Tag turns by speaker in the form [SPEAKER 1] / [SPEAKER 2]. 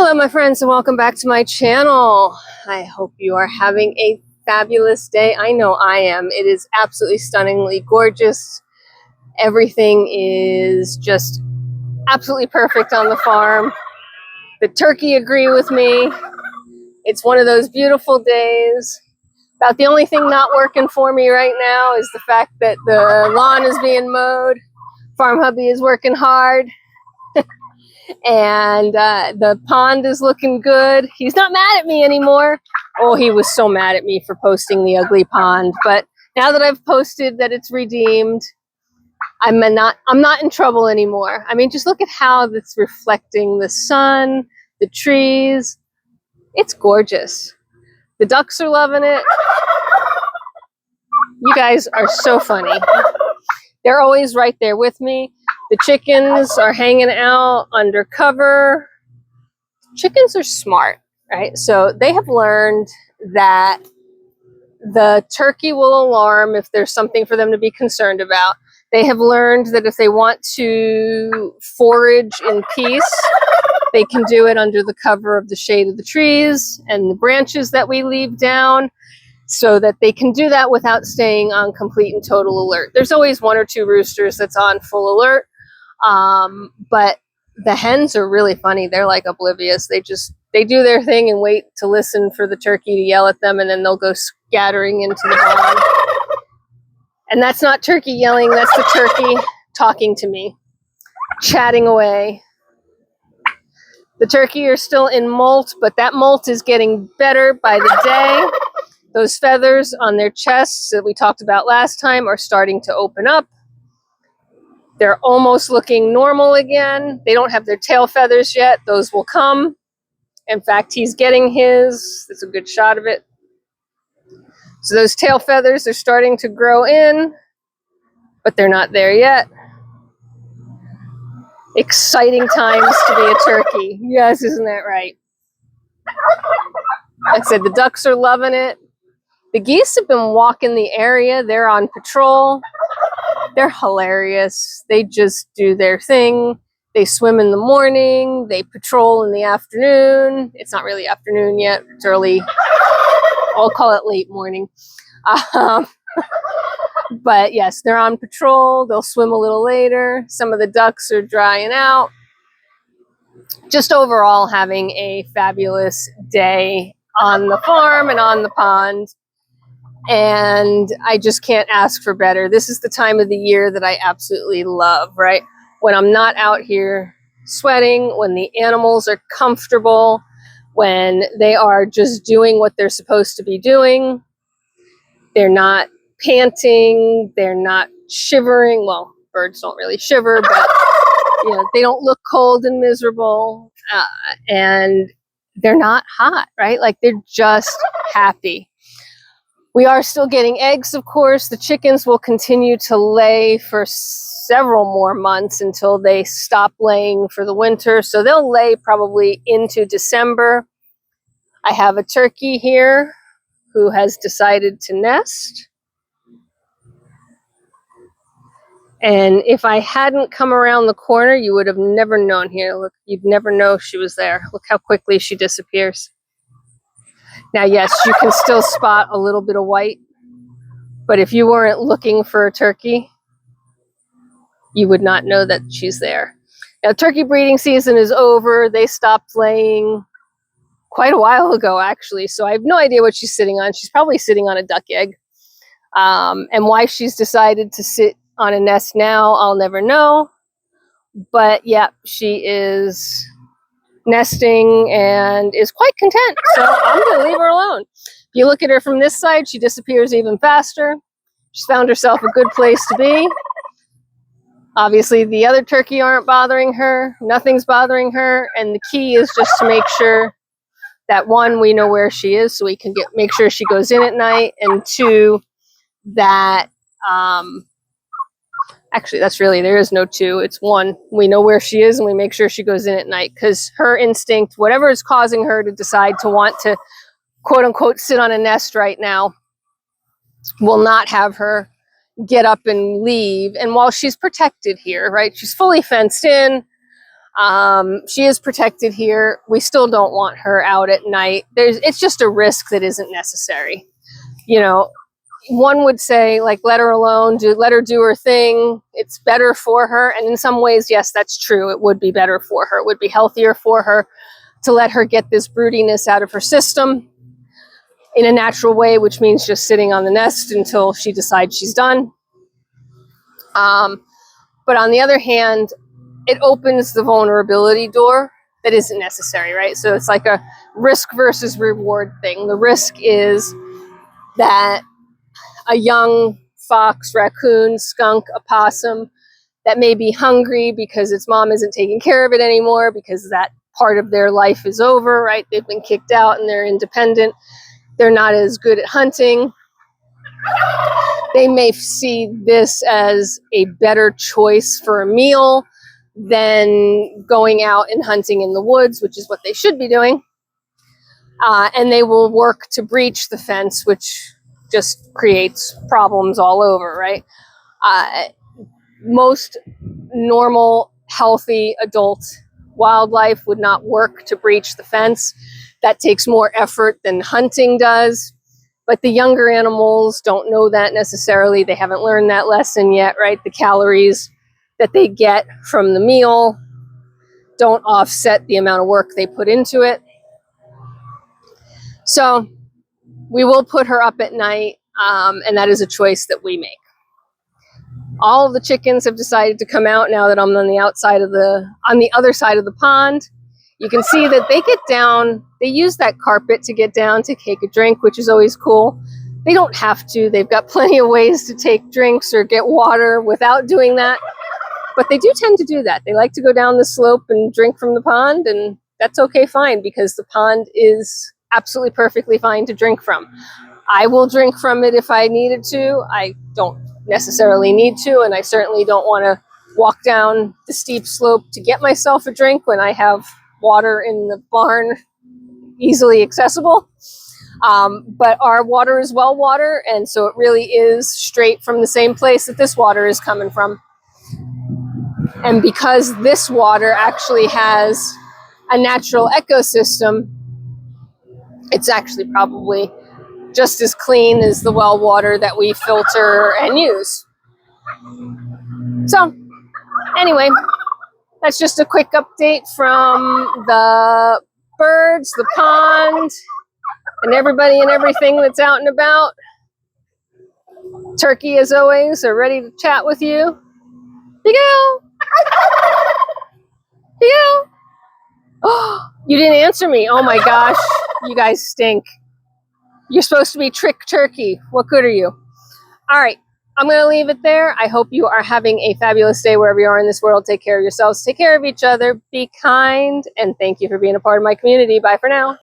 [SPEAKER 1] Hello my friends and welcome back to my channel. I hope you are having a fabulous day. I know I am. It is absolutely stunningly gorgeous. Everything is just absolutely perfect on the farm. The turkey agree with me. It's one of those beautiful days. About the only thing not working for me right now is the fact that the lawn is being mowed. Farm hubby is working hard. And the pond is looking good. He's not mad at me anymore. Oh, he was so mad at me for posting the ugly pond. But now that I've posted that it's redeemed, I'm not in trouble anymore. I mean, just look at how it's reflecting the sun, the trees. It's gorgeous. The ducks are loving it. You guys are so funny. They're always right there with me. The chickens are hanging out under cover. Chickens are smart, right? So they have learned that the turkey will alarm if there's something for them to be concerned about. They have learned that if they want to forage in peace, they can do it under the cover of the shade of the trees and the branches that we leave down, so that they can do that without staying on complete and total alert. There's always one or two roosters that's on full alert. But the hens are really funny. They're like oblivious. They do their thing and wait to listen for the turkey to yell at them, and then they'll go scattering into the barn. And that's not turkey yelling, that's the turkey talking to me, chatting away. The turkey are still in molt, but that molt is getting better by the day. Those feathers on their chests that we talked about last time are starting to open up. They're almost looking normal again. They don't have their tail feathers yet. Those will come. In fact, he's getting his. That's a good shot of it. So those tail feathers are starting to grow in, but they're not there yet. Exciting times to be a turkey. Yes, isn't that right? Like I said, the ducks are loving it. The geese have been walking the area. They're on patrol. They're hilarious. They just do their thing. They swim in the morning. They patrol in the afternoon. It's not really afternoon yet. It's early. I'll call it late morning. But yes, they're on patrol. They'll swim a little later. Some of the ducks are drying out. Just overall having a fabulous day on the farm and on the pond. And I just can't ask for better. This is the time of the year that I absolutely love, right? When I'm not out here sweating, when the animals are comfortable, when they are just doing what they're supposed to be doing. They're not panting, they're not shivering. Well, birds don't really shiver, but they don't look cold and miserable, and they're not hot, right? Like, they're just happy. We are still getting eggs, of course. The chickens will continue to lay for several more months until they stop laying for the winter. So they'll lay probably into December. I have a turkey here who has decided to nest. And if I hadn't come around the corner, you would have never known here. Look, you'd never know she was there. Look how quickly she disappears. Now, yes, you can still spot a little bit of white, but if you weren't looking for a turkey, you would not know that she's there. Now, turkey breeding season is over. They stopped laying quite a while ago, actually, so I have no idea what she's sitting on. She's probably sitting on a duck egg. And why she's decided to sit on a nest now, I'll never know. But yeah, she is nesting and is quite content, so I'm gonna leave her alone. If you look at her from this side, she disappears even faster. She's found herself a good place to be. Obviously the other turkey aren't bothering her, nothing's bothering her, and the key is just to make sure that, one, we know where she is so we can make sure she goes in at night, and two, that actually, that's really, there is no two. It's one. We know where she is and we make sure she goes in at night, because her instinct, whatever is causing her to decide to want to, quote unquote, sit on a nest right now, will not have her get up and leave. And while she's protected here, right, she's fully fenced in, She is protected here. We still don't want her out at night. It's just a risk that isn't necessary. You know, one would say, like, let her alone, let her do her thing. It's better for her. And in some ways, yes, that's true. It would be better for her. It would be healthier for her to let her get this broodiness out of her system in a natural way, which means just sitting on the nest until she decides she's done. But on the other hand, it opens the vulnerability door that isn't necessary, right? So it's like a risk versus reward thing. The risk is that a young fox, raccoon, skunk, opossum that may be hungry because its mom isn't taking care of it anymore because that part of their life is over, right? They've been kicked out and they're independent. They're not as good at hunting. They may see this as a better choice for a meal than going out and hunting in the woods, which is what they should be doing. And they will work to breach the fence, which just creates problems all over, right? Most normal, healthy adult wildlife would not work to breach the fence. That takes more effort than hunting does. But the younger animals don't know that necessarily. They haven't learned that lesson yet, right? The calories that they get from the meal don't offset the amount of work they put into it. So we will put her up at night, and that is a choice that we make. All of the chickens have decided to come out now that I'm on the other side of the pond. You can see that they get down, they use that carpet to get down to take a drink, which is always cool. They don't have to. They've got plenty of ways to take drinks or get water without doing that. But they do tend to do that. They like to go down the slope and drink from the pond, and that's okay, fine, because the pond is absolutely perfectly fine to drink from. I will drink from it if I needed to. I don't necessarily need to, and I certainly don't want to walk down the steep slope to get myself a drink when I have water in the barn easily accessible. But our water is well water, and so it really is straight from the same place that this water is coming from. And because this water actually has a natural ecosystem, it's actually probably just as clean as the well water that we filter and use. So anyway, that's just a quick update from the birds, the pond, and everybody and everything that's out and about. Turkey, as always, are ready to chat with you. Miguel! Miguel! Oh, you didn't answer me. Oh my gosh, you guys stink. You're supposed to be trick turkey. What good are you? All right, I'm going to leave it there. I hope you are having a fabulous day wherever you are in this world. Take care of yourselves. Take care of each other. Be kind. And thank you for being a part of my community. Bye for now.